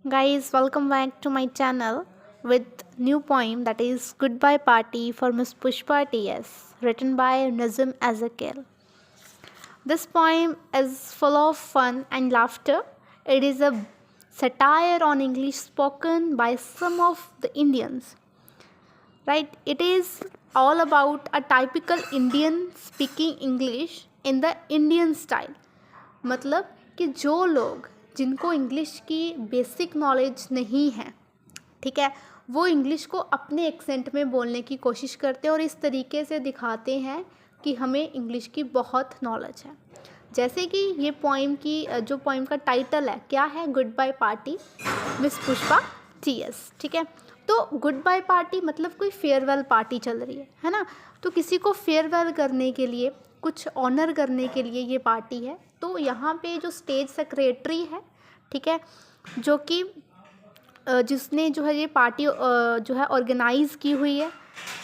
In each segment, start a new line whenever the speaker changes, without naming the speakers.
Guys, welcome back to my channel with new poem that is Goodbye Party for Miss Pushpa TS, written by Nazim Ezekiel. This poem is full of fun and laughter. It is a satire on English spoken by some of the Indians. Right? It is all about a typical Indian speaking English in the Indian style. मतलब कि जो लोग जिनको English की basic knowledge नहीं है, ठीक है, वो इंग्लिश को अपने एक्सेंट में बोलने की कोशिश करते हैं और इस तरीके से दिखाते हैं कि हमें इंग्लिश की बहुत नॉलेज है। जैसे कि ये पोइम की जो पोइम का टाइटल है क्या है, good bye party miss Pushpa TS. ठीक है, तो गुड बाय पार्टी मतलब कोई फेयरवेल पार्टी चल रही है ना। तो किसी को फेयरवेल करने के लिए, कुछ ऑनर करने के लिए ये पार्टी है। तो यहाँ पे जो स्टेज सेक्रेटरी है, ठीक है, जो कि जिसने जो है ये पार्टी जो है ऑर्गेनाइज़ की हुई है,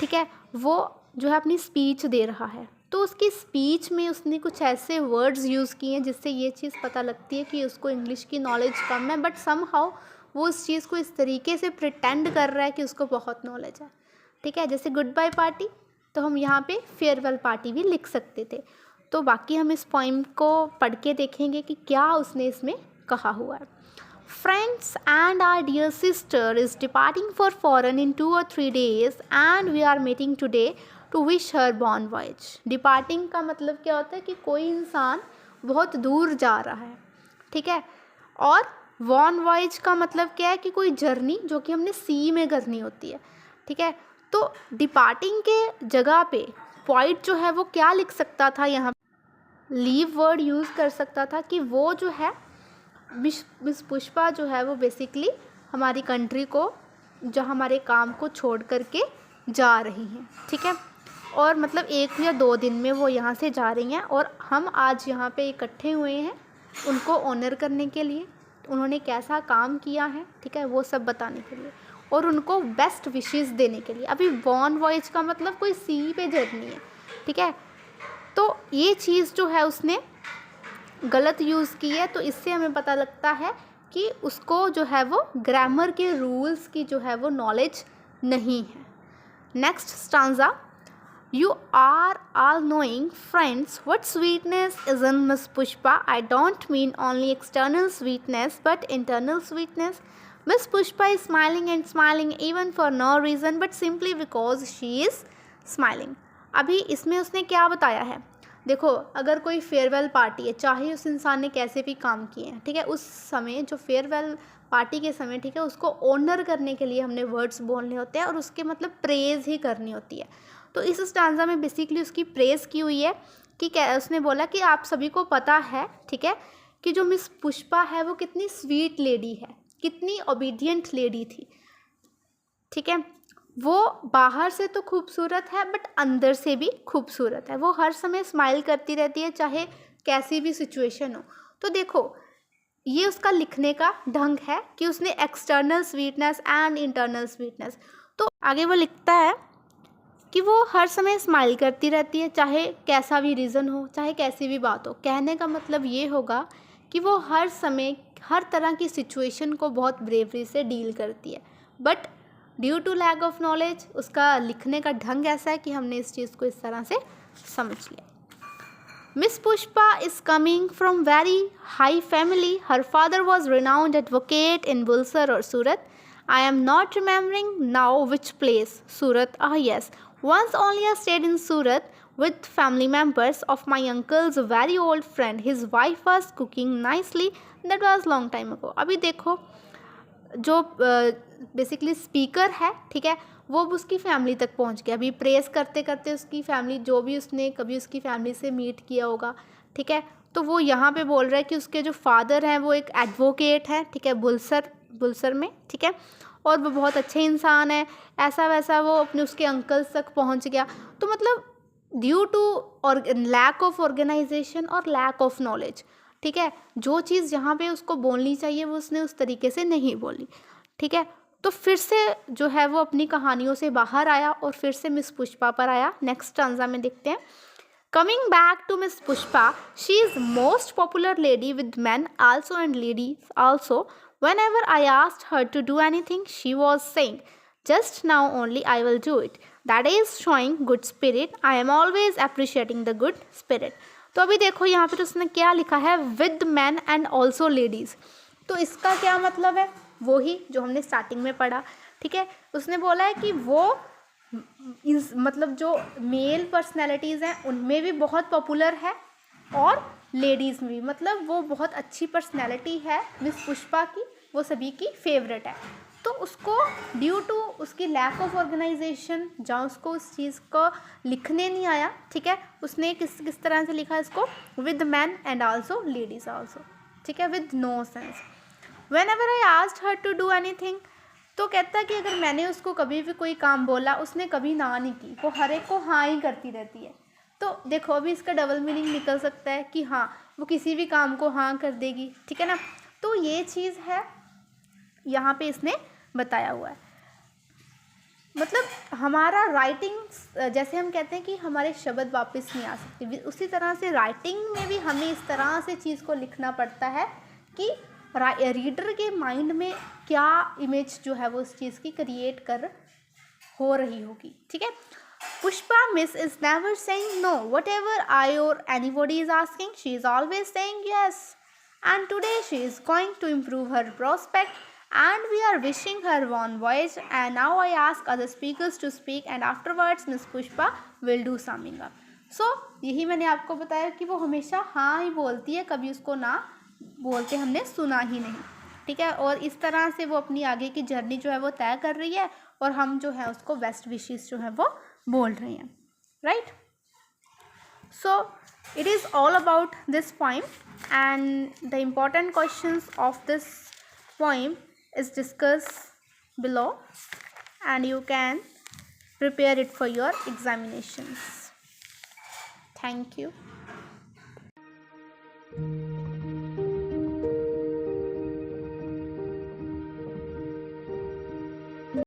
ठीक है, वो जो है अपनी स्पीच दे रहा है। तो उसकी स्पीच में उसने कुछ ऐसे वर्ड्स यूज़ किए हैं जिससे ये चीज़ पता लगती है कि उसको इंग्लिश की नॉलेज कम है, बट समहाउ वो उस चीज़ को इस तरीके से प्रिटेंड कर रहा है कि उसको बहुत नॉलेज है। ठीक है, जैसे गुड बाय पार्टी, तो हम यहाँ पे फेयरवेल पार्टी भी लिख सकते थे। तो बाकी हम इस पोइम को पढ़ के देखेंगे कि क्या उसने इसमें कहा हुआ है। Friends and our dear sister is departing for foreign in 2 or 3 days and we are meeting today to wish her bon voyage. Departing का मतलब क्या होता है कि कोई इंसान बहुत दूर जा रहा है, ठीक है, और bon voyage का मतलब क्या है कि कोई जर्नी जो कि हमने सी में करनी होती है। ठीक है, तो डिपार्टिंग के जगह पे पॉइंट जो है वो क्या लिख सकता था, यहाँ लीव वर्ड यूज़ कर सकता था कि वो जो है मिस पुष्पा जो है वो बेसिकली हमारी कंट्री को, जो हमारे काम को छोड़ करके जा रही हैं। ठीक है, और मतलब 1 या 2 दिन में वो यहाँ से जा रही हैं और हम आज यहाँ पे इकट्ठे हुए हैं उनको ऑनर करने के लिए, उन्होंने कैसा काम किया है, ठीक है, वो सब बताने के लिए और उनको बेस्ट विशेस देने के लिए। अभी बॉन वॉयज का मतलब कोई सी पे जर्नी है, ठीक है, तो ये चीज़ जो है उसने गलत यूज़ की है। तो इससे हमें पता लगता है कि उसको जो है वो ग्रामर के रूल्स की जो है वो नॉलेज नहीं है। Next stanza, you are all knowing friends what sweetness is in miss Pushpa. I don't mean only external sweetness but internal sweetness. Miss Pushpa is smiling and smiling even for no reason but simply because she is smiling. अभी इसमें उसने क्या बताया है, देखो, अगर कोई farewell party है, चाहे उस इंसान ने कैसे भी काम किए हैं, ठीक है, उस समय जो फेयरवेल पार्टी के समय, ठीक है, उसको ऑनर करने के लिए हमने वर्ड्स बोलने होते हैं और उसके मतलब प्रेज़ ही करनी होती है। तो इस स्टांजा में बेसिकली उसकी प्रेज़ की हुई है कि क्या उसने बोला कि आप सभी को पता है, ठीक है, कि जो मिस पुष्पा है वो कितनी स्वीट लेडी है, कितनी ओबीडियंट लेडी थी। ठीक है, वो बाहर से तो खूबसूरत है बट अंदर से भी खूबसूरत है। वो हर समय स्माइल करती रहती है चाहे कैसी भी सिचुएशन हो। तो देखो, ये उसका लिखने का ढंग है कि उसने external sweetness and internal sweetness. तो आगे वो लिखता है कि वो हर समय स्माइल करती रहती है चाहे कैसा भी रीज़न हो, चाहे कैसी भी बात हो। कहने का मतलब ये होगा कि वो हर समय हर तरह की सिचुएशन को बहुत ब्रेवरी से डील करती है, but due to lack of knowledge उसका लिखने का ढंग ऐसा है कि हमने इस चीज़ को इस तरह से समझ लिया। Miss Pushpa is coming from very high family. Her father was renowned advocate in Bulsar और Surat. I am not remembering now which place. Surat, yes. Once only I stayed in Surat with family members of my uncle's very old friend. His wife was cooking nicely. That was long time ago. अभी देखो, जो basically speaker है, ठीक है, वो उसकी family तक पहुंच गया। अभी प्रेस करते करते उसकी फैमिली, जो भी उसने कभी उसकी फैमिली से मीट किया होगा, ठीक है, तो वो यहाँ पे बोल रहा है कि उसके जो फादर हैं वो एक एडवोकेट है, ठीक है, बुलसर में, ठीक है, और वो बहुत अच्छे इंसान है, ऐसा वैसा वो अपने उसके अंकल्स तक पहुँच गया। तो मतलब ड्यू टू और लैक ऑफ ऑर्गेनाइजेशन और लैक ऑफ नॉलेज, ठीक है, जो चीज़ जहाँ पे उसको बोलनी चाहिए वो उसने उस तरीके से नहीं बोली। ठीक है, तो फिर से जो है वो अपनी कहानियों से बाहर आया और फिर से मिस पुष्पा पर आया। नेक्स्ट स्टांजा में देखते हैं, coming back to miss Pushpa, she is most popular lady with man also and ladies also. Whenever I asked her to do anything, she was saying, just now only I will do it. That is showing good spirit. I am always appreciating the good spirit. तो अभी देखो यहाँ पर उसने क्या लिखा है, with man and also ladies. तो इसका क्या मतलब है, वो ही जो हमने स्टार्टिंग में पढ़ा। ठीक है, उसने बोला है कि वो मतलब जो मेल पर्सनैलिटीज़ हैं उनमें भी बहुत पॉपुलर है और लेडीज़ में भी, मतलब वो बहुत अच्छी पर्सनैलिटी है मिस पुष्पा की, वो सभी की फेवरेट है। तो उसको ड्यू टू उसकी लैक ऑफ ऑर्गेनाइजेशन, जहाँ उसको उस चीज़ को लिखने नहीं आया, ठीक है, उसने किस तरह से लिखा इसको, with man and also ladies also, ठीक है, with no sense. Whenever I asked her to do anything, तो कहता है कि अगर मैंने उसको कभी भी कोई काम बोला, उसने कभी ना नहीं की, वो हर एक को हाँ ही करती रहती है। तो देखो अभी इसका डबल मीनिंग निकल सकता है कि हाँ वो किसी भी काम को हाँ कर देगी, ठीक है ना। तो ये चीज़ है यहाँ पे इसने बताया हुआ है। मतलब हमारा राइटिंग, जैसे हम कहते हैं कि हमारे शब्द वापस नहीं आ सकते, उसी तरह से राइटिंग में भी हमें इस तरह से चीज़ को लिखना पड़ता है कि रीडर के माइंड में क्या इमेज जो है वो उस चीज़ की क्रिएट कर हो रही होगी, ठीक है। Pushpa Miss is never saying no. Whatever I or anybody is asking, she is always saying yes. And today she is going to improve her prospect and we are wishing her one voyage. And now I ask other speakers to speak and afterwards Miss Pushpa will do summing up. So यही मैंने आपको बताया कि वो हमेशा हाँ ही बोलती है, कभी उसको ना बोलते हमने सुना ही नहीं, ठीक है। और इस तरह से वो अपनी आगे की जर्नी जो है वो तय कर रही है और हम जो है उसको बेस्ट विशेस जो है वो बोल रहे हैं, right. So it is all about this poem and the important questions of this poem is discuss below and you can prepare it for your examinations. Thank you.